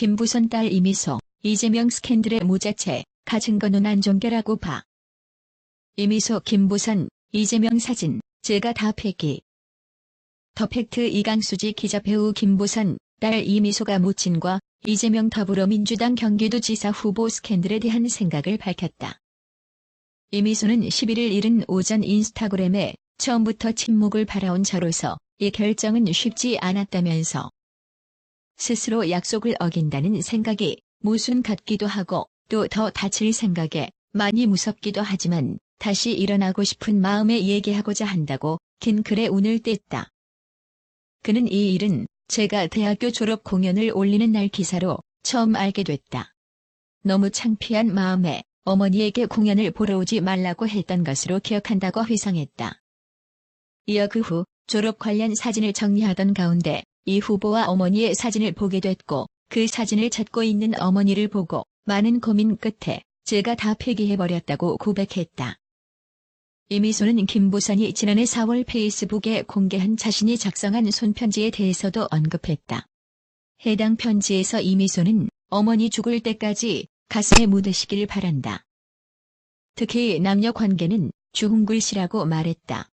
김부선 딸 이미소, 이재명 스캔들의 모자체, 가증거 논란 종결하고 봐. 이미소 김부선, 이재명 사진, 제가 다 폐기. 더 팩트 이강수지 기자 배우 김부선, 딸 이미소가 모친과 이재명 더불어민주당 경기도지사 후보 스캔들에 대한 생각을 밝혔다. 이미소는 11일 이른 오전 인스타그램에 처음부터 침묵을 바라온 저로서 이 결정은 쉽지 않았다면서 스스로 약속을 어긴다는 생각이 모순 같기도 하고 또 더 다칠 생각에 많이 무섭기도 하지만 다시 일어나고 싶은 마음에 얘기하고자 한다고 긴 글에 운을 뗐다. 그는 이 일은 제가 대학교 졸업 공연을 올리는 날 기사로 처음 알게 됐다. 너무 창피한 마음에 어머니에게 공연을 보러 오지 말라고 했던 것으로 기억한다고 회상했다. 이어 그 후 졸업 관련 사진을 정리하던 가운데 이 후보와 어머니의 사진을 보게 됐고 그 사진을 찾고 있는 어머니를 보고 많은 고민 끝에 제가 다 폐기해버렸다고 고백했다. 이미소는 김부선이 지난해 4월 페이스북에 공개한 자신이 작성한 손편지에 대해서도 언급했다. 해당 편지에서 이미소는 어머니 죽을 때까지 가슴에 묻으시길 바란다. 특히 남녀 관계는 죽은 글씨라고 말했다.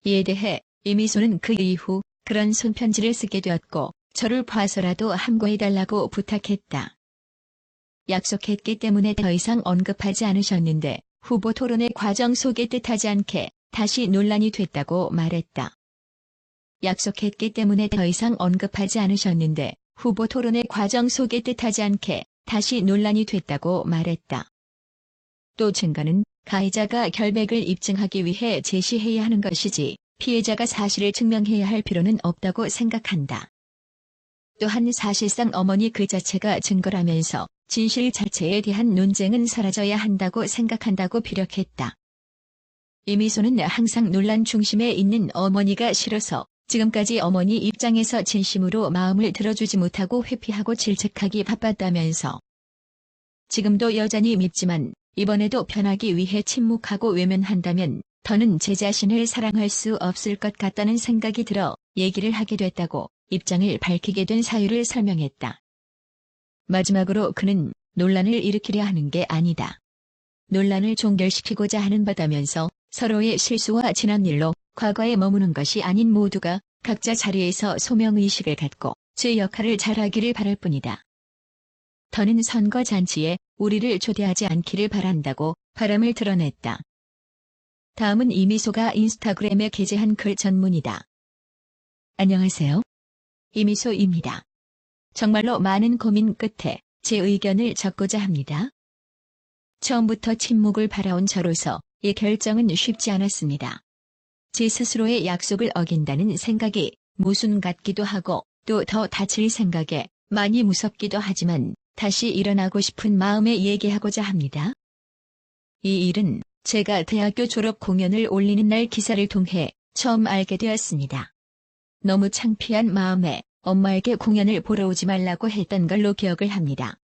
이에 대해 이미소는 그 이후 그런 손편지를 쓰게 되었고 저를 봐서라도 함구해달라고 부탁했다. 약속했기 때문에 더 이상 언급하지 않으셨는데 후보 토론회 과정 속에 뜻하지 않게 다시 논란이 됐다고 말했다. 약속했기 때문에 더 이상 언급하지 않으셨는데 후보 토론회 과정 속에 뜻하지 않게 다시 논란이 됐다고 말했다. 또 증거는 가해자가 결백을 입증하기 위해 제시해야 하는 것이지 피해자가 사실을 증명해야 할 필요는 없다고 생각한다. 또한 사실상 어머니 그 자체가 증거라면서 진실 자체에 대한 논쟁은 사라져야 한다고 생각한다고 피력했다. 이미소는 항상 논란 중심에 있는 어머니가 싫어서 지금까지 어머니 입장에서 진심으로 마음을 들어주지 못하고 회피하고 질책하기 바빴다면서 지금도 여전히 밉지만 이번에도 변하기 위해 침묵하고 외면한다면 더는 제 자신을 사랑할 수 없을 것 같다는 생각이 들어 얘기를 하게 됐다고 입장을 밝히게 된 사유를 설명했다. 마지막으로 그는 논란을 일으키려 하는 게 아니다. 논란을 종결시키고자 하는 바다면서 서로의 실수와 지난 일로 과거에 머무는 것이 아닌 모두가 각자 자리에서 소명의식을 갖고 제 역할을 잘하기를 바랄 뿐이다. 더는 선거 잔치에 우리를 초대하지 않기를 바란다고 바람을 드러냈다. 다음은 이미소가 인스타그램에 게재한 글 전문이다. 안녕하세요. 이미소입니다. 정말로 많은 고민 끝에 제 의견을 적고자 합니다. 처음부터 침묵을 바라온 저로서 이 결정은 쉽지 않았습니다. 제 스스로의 약속을 어긴다는 생각이 모순 같기도 하고 또 더 다칠 생각에 많이 무섭기도 하지만 다시 일어나고 싶은 마음에 얘기하고자 합니다. 이 일은 제가 대학교 졸업 공연을 올리는 날 기사를 통해 처음 알게 되었습니다. 너무 창피한 마음에 엄마에게 공연을 보러 오지 말라고 했던 걸로 기억을 합니다.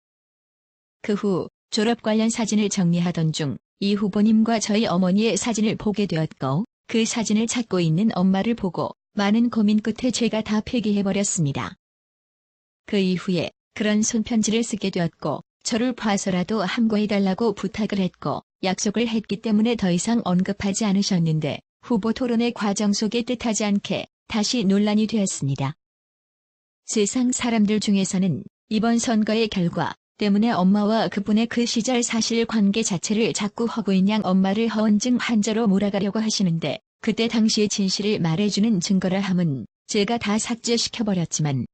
그 후 졸업 관련 사진을 정리하던 중 이 후보님과 저희 어머니의 사진을 보게 되었고 그 사진을 찾고 있는 엄마를 보고 많은 고민 끝에 제가 다 폐기해버렸습니다. 그 이후에 그런 손편지를 쓰게 되었고 저를 봐서라도 함구해달라고 부탁을 했고 약속을 했기 때문에 더 이상 언급하지 않으셨는데 후보 토론회 과정 속에 뜻하지 않게 다시 논란이 되었습니다. 세상 사람들 중에서는 이번 선거의 결과 때문에 엄마와 그분의 그 시절 사실관계 자체를 자꾸 허구인 양 엄마를 허언증 환자로 몰아가려고 하시는데 그때 당시의 진실을 말해주는 증거라 함은 제가 다 삭제시켜버렸지만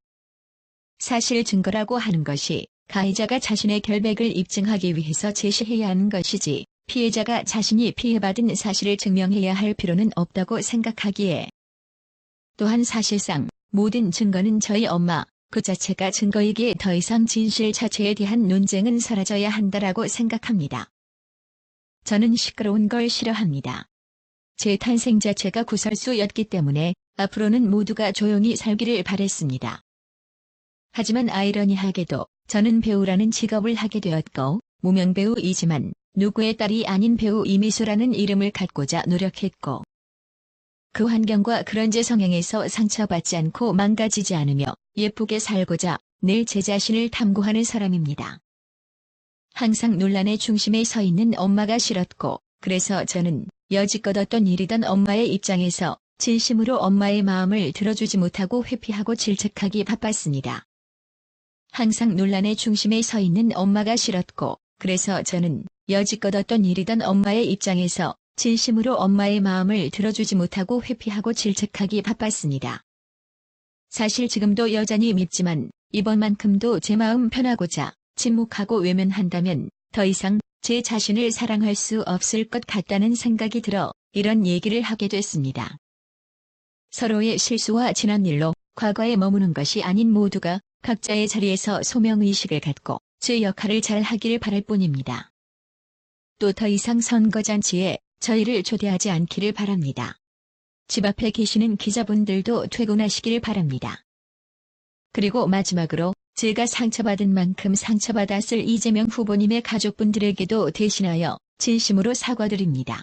사실 증거라고 하는 것이 가해자가 자신의 결백을 입증하기 위해서 제시해야 하는 것이지 피해자가 자신이 피해받은 사실을 증명해야 할 필요는 없다고 생각하기에 또한 사실상 모든 증거는 저희 엄마 그 자체가 증거이기에 더 이상 진실 자체에 대한 논쟁은 사라져야 한다라고 생각합니다. 저는 시끄러운 걸 싫어합니다. 제 탄생 자체가 구설수였기 때문에 앞으로는 모두가 조용히 살기를 바랬습니다. 하지만 아이러니하게도 저는 배우라는 직업을 하게 되었고 무명배우이지만 누구의 딸이 아닌 배우 이미소라는 이름을 갖고자 노력했고 그 환경과 그런 제 성향에서 상처받지 않고 망가지지 않으며 예쁘게 살고자 늘 제 자신을 탐구하는 사람입니다. 항상 논란의 중심에 서 있는 엄마가 싫었고, 그래서 저는 여지껏 어떤 일이던 엄마의 입장에서 진심으로 엄마의 마음을 들어주지 못하고 회피하고 질책하기 바빴습니다. 항상 논란의 중심에 서 있는 엄마가 싫었고, 그래서 저는 여지껏 어떤 일이던 엄마의 입장에서 진심으로 엄마의 마음을 들어주지 못하고 회피하고 질책하기 바빴습니다. 사실 지금도 여전히 밉지만 이번만큼도 제 마음 편하고자 침묵하고 외면한다면 더 이상 제 자신을 사랑할 수 없을 것 같다는 생각이 들어 이런 얘기를 하게 됐습니다. 서로의 실수와 지난 일로 과거에 머무는 것이 아닌 모두가 각자의 자리에서 소명의식을 갖고 제 역할을 잘 하길 바랄 뿐입니다. 또 더 이상 선거잔치에 저희를 초대하지 않기를 바랍니다. 집 앞에 계시는 기자분들도 퇴근하시길 바랍니다. 그리고 마지막으로 제가 상처받은 만큼 상처받았을 이재명 후보님의 가족분들에게도 대신하여 진심으로 사과드립니다.